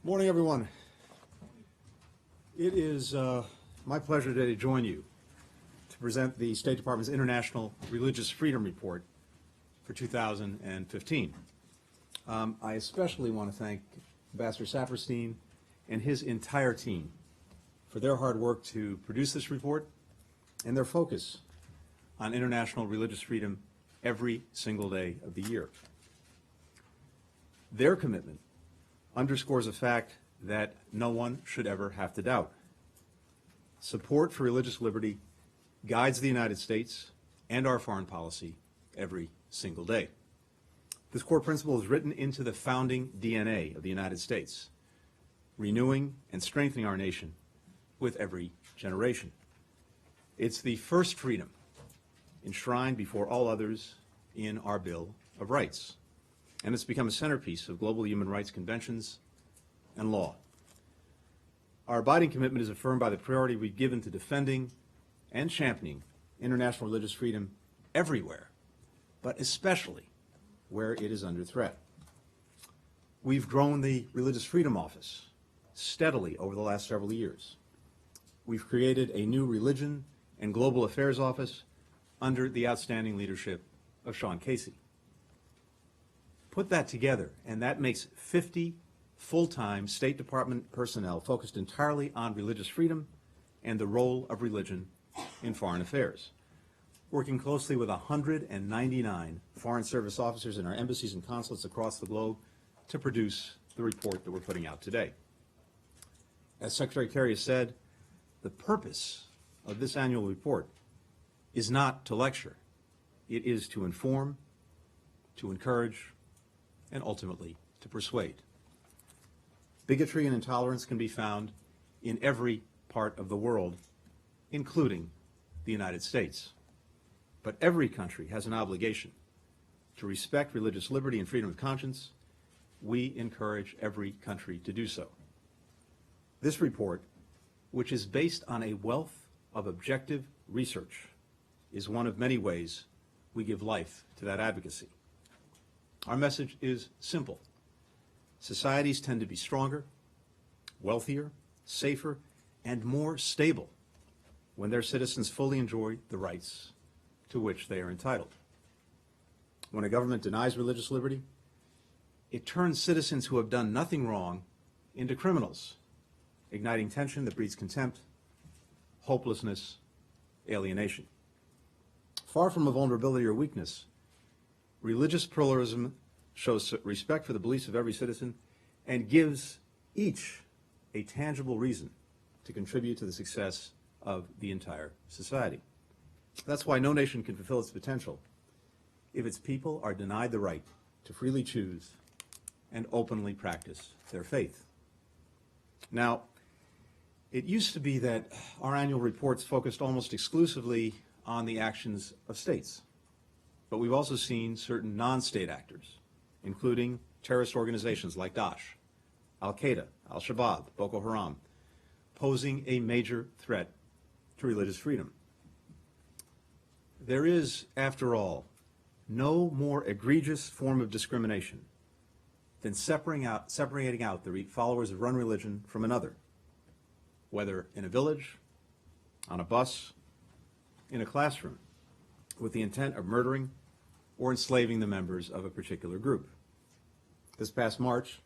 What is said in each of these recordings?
Morning, everyone. It is my pleasure today to join you to present the State Department's International Religious Freedom Report for 2015. I especially want to thank Ambassador Saperstein and his entire team for their hard work to produce this report and their focus on international religious freedom every single day of the year. Their commitment underscores a fact that no one should ever have to doubt. Support for religious liberty guides the United States and our foreign policy every single day. This core principle is written into the founding DNA of the United States, renewing and strengthening our nation with every generation. It's the first freedom enshrined before all others in our Bill of Rights, and it's become a centerpiece of global human rights conventions and law. Our abiding commitment is affirmed by the priority we've given to defending and championing international religious freedom everywhere, but especially where it is under threat. We've grown the Religious Freedom Office steadily over the last several years. We've created a new Religion and Global Affairs Office under the outstanding leadership of Sean Casey. Put that together, and that makes 50 full-time State Department personnel focused entirely on religious freedom and the role of religion in foreign affairs, working closely with 199 Foreign Service officers in our embassies and consulates across the globe to produce the report that we're putting out today. As Secretary Kerry has said, the purpose of this annual report is not to lecture. It is to inform, to encourage, and ultimately to persuade. Bigotry and intolerance can be found in every part of the world, including the United States. But every country has an obligation to respect religious liberty and freedom of conscience. We encourage every country to do so. This report, which is based on a wealth of objective research, is one of many ways we give life to that advocacy. Our message is simple. Societies tend to be stronger, wealthier, safer, and more stable when their citizens fully enjoy the rights to which they are entitled. When a government denies religious liberty, it turns citizens who have done nothing wrong into criminals, igniting tension that breeds contempt, hopelessness, alienation. Far from a vulnerability or weakness, religious pluralism shows respect for the beliefs of every citizen and gives each a tangible reason to contribute to the success of the entire society. That's why no nation can fulfill its potential if its people are denied the right to freely choose and openly practice their faith. Now, it used to be that our annual reports focused almost exclusively on the actions of states. But we've also seen certain non-state actors, including terrorist organizations like Daesh, Al-Qaeda, Al-Shabaab, Boko Haram, posing a major threat to religious freedom. There is, after all, no more egregious form of discrimination than separating out the followers of one religion from another, whether in a village, on a bus, in a classroom, with the intent of murdering or enslaving the members of a particular group. This past March,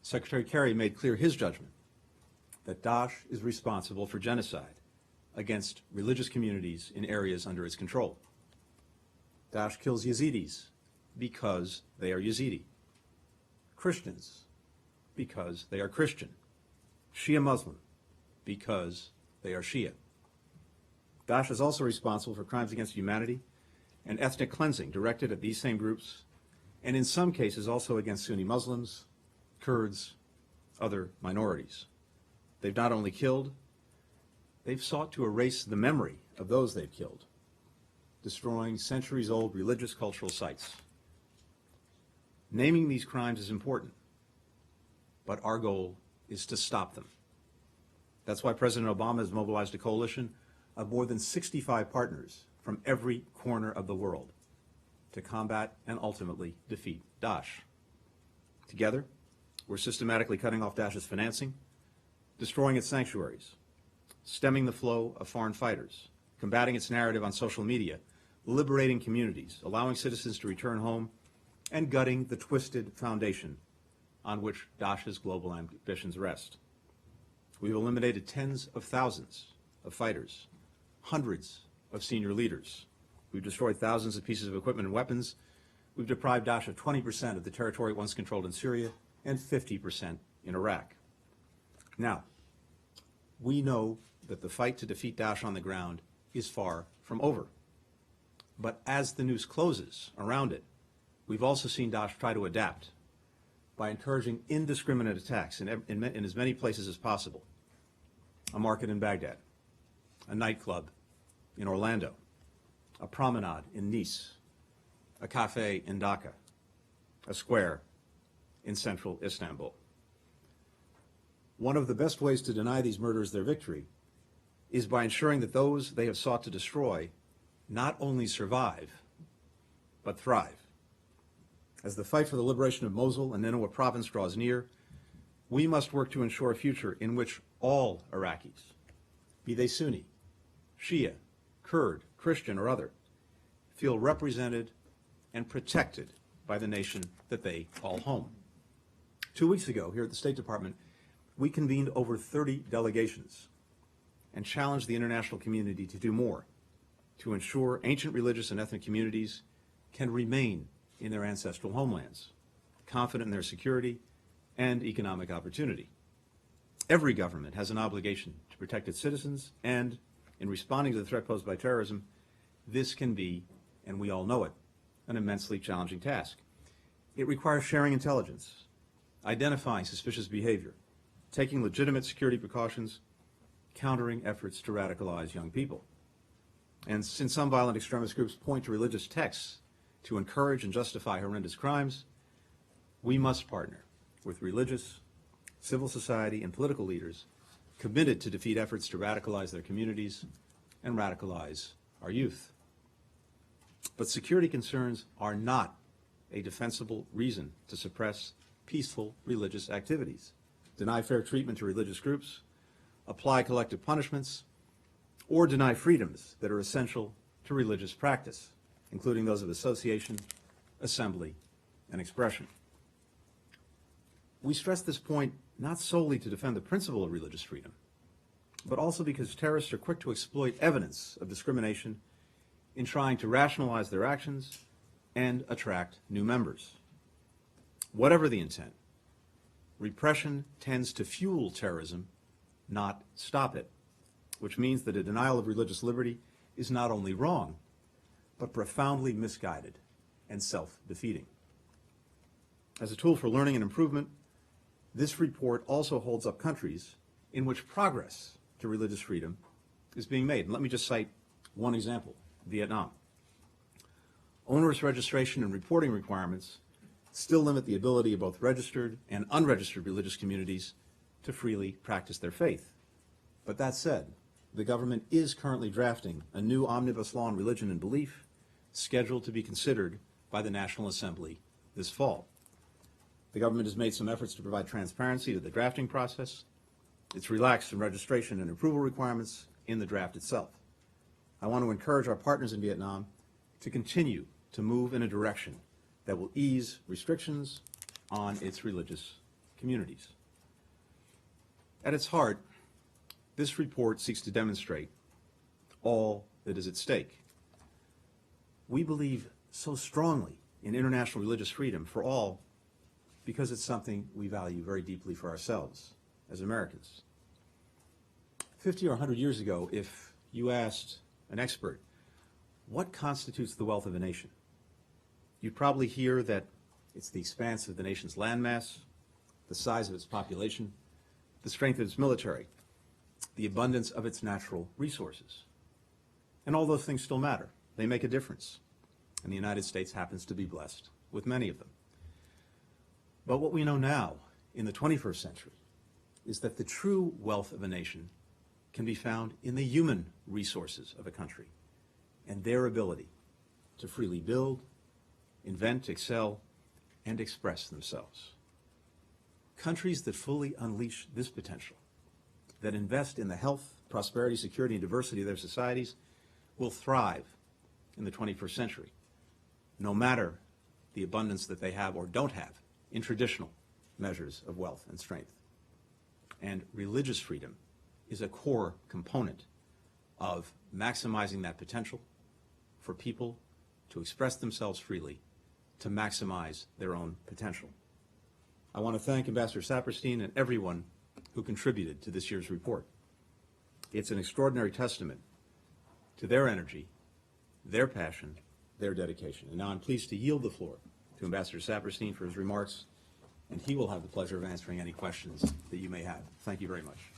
Secretary Kerry made clear his judgment that Daesh is responsible for genocide against religious communities in areas under its control. Daesh kills Yazidis because they are Yazidi, Christians because they are Christian, Shia Muslim because they are Shia. Daesh is also responsible for crimes against humanity and ethnic cleansing directed at these same groups, and in some cases also against Sunni Muslims, Kurds, other minorities. They've not only killed, they've sought to erase the memory of those they've killed, destroying centuries-old religious cultural sites. Naming these crimes is important, but our goal is to stop them. That's why President Obama has mobilized a coalition of more than 65 partners from every corner of the world to combat and ultimately defeat Daesh. Together, We're systematically cutting off Daesh's financing, destroying its sanctuaries, stemming the flow of foreign fighters, combating its narrative on social media, liberating communities, allowing citizens to return home, and gutting the twisted foundation on which Daesh's global ambitions rest. We've eliminated tens of thousands of fighters, hundreds of senior leaders. We've destroyed thousands of pieces of equipment and weapons. We've deprived Daesh of 20% of the territory it once controlled in Syria and 50% in Iraq. Now, we know that the fight to defeat Daesh on the ground is far from over. But as the noose closes around it, we've also seen Daesh try to adapt by encouraging indiscriminate attacks in as many places as possible. A market in Baghdad, a nightclub in Orlando, a promenade in Nice, a cafe in Dhaka, a square in central Istanbul. One of the best ways to deny these murders their victory is by ensuring that those they have sought to destroy not only survive, but thrive. As the fight for the liberation of Mosul and Nineveh province draws near, we must work to ensure a future in which all Iraqis, be they Sunni, Shia, Kurd, Christian, or other, feel represented and protected by the nation that they call home. 2 weeks ago, here at the State Department, we convened over 30 delegations and challenged the international community to do more to ensure ancient religious and ethnic communities can remain in their ancestral homelands, confident in their security and economic opportunity. Every government has an obligation to protect its citizens, and in responding to the threat posed by terrorism, this can be, and we all know it, an immensely challenging task. It requires sharing intelligence, identifying suspicious behavior, taking legitimate security precautions, countering efforts to radicalize young people. And since some violent extremist groups point to religious texts to encourage and justify horrendous crimes, we must partner with religious, civil society, and political leaders committed to defeat efforts to radicalize their communities and radicalize our youth. But security concerns are not a defensible reason to suppress peaceful religious activities, deny fair treatment to religious groups, apply collective punishments, or deny freedoms that are essential to religious practice, including those of association, assembly, and expression. We stress this point not solely to defend the principle of religious freedom, but also because terrorists are quick to exploit evidence of discrimination in trying to rationalize their actions and attract new members. Whatever the intent, repression tends to fuel terrorism, not stop it, which means that a denial of religious liberty is not only wrong, but profoundly misguided and self-defeating. As a tool for learning and improvement, this report also holds up countries in which progress to religious freedom is being made. And let me just cite one example, Vietnam. Onerous registration and reporting requirements still limit the ability of both registered and unregistered religious communities to freely practice their faith. But that said, the government is currently drafting a new omnibus law on religion and belief scheduled to be considered by the National Assembly this fall. The government has made some efforts to provide transparency to the drafting process. It's relaxed some registration and approval requirements in the draft itself. I want to encourage our partners in Vietnam to continue to move in a direction that will ease restrictions on its religious communities. At its heart, this report seeks to demonstrate all that is at stake. We believe so strongly in international religious freedom for all because it's something we value very deeply for ourselves as Americans. 50 or 100 years ago, if you asked an expert, what constitutes the wealth of a nation? You'd probably hear that it's the expanse of the nation's landmass, the size of its population, the strength of its military, the abundance of its natural resources. And all those things still matter. They make a difference. And the United States happens to be blessed with many of them. But what we know now, in the 21st century, is that the true wealth of a nation can be found in the human resources of a country and their ability to freely build, invent, excel, and express themselves. Countries that fully unleash this potential, that invest in the health, prosperity, security, and diversity of their societies, will thrive in the 21st century, no matter the abundance that they have or don't have in traditional measures of wealth and strength. And religious freedom is a core component of maximizing that potential for people to express themselves freely, to maximize their own potential. I want to thank Ambassador Saperstein and everyone who contributed to this year's report. It's an extraordinary testament to their energy, their passion, their dedication. And now I'm pleased to yield the floor to Ambassador Saperstein for his remarks, and he will have the pleasure of answering any questions that you may have. Thank you very much.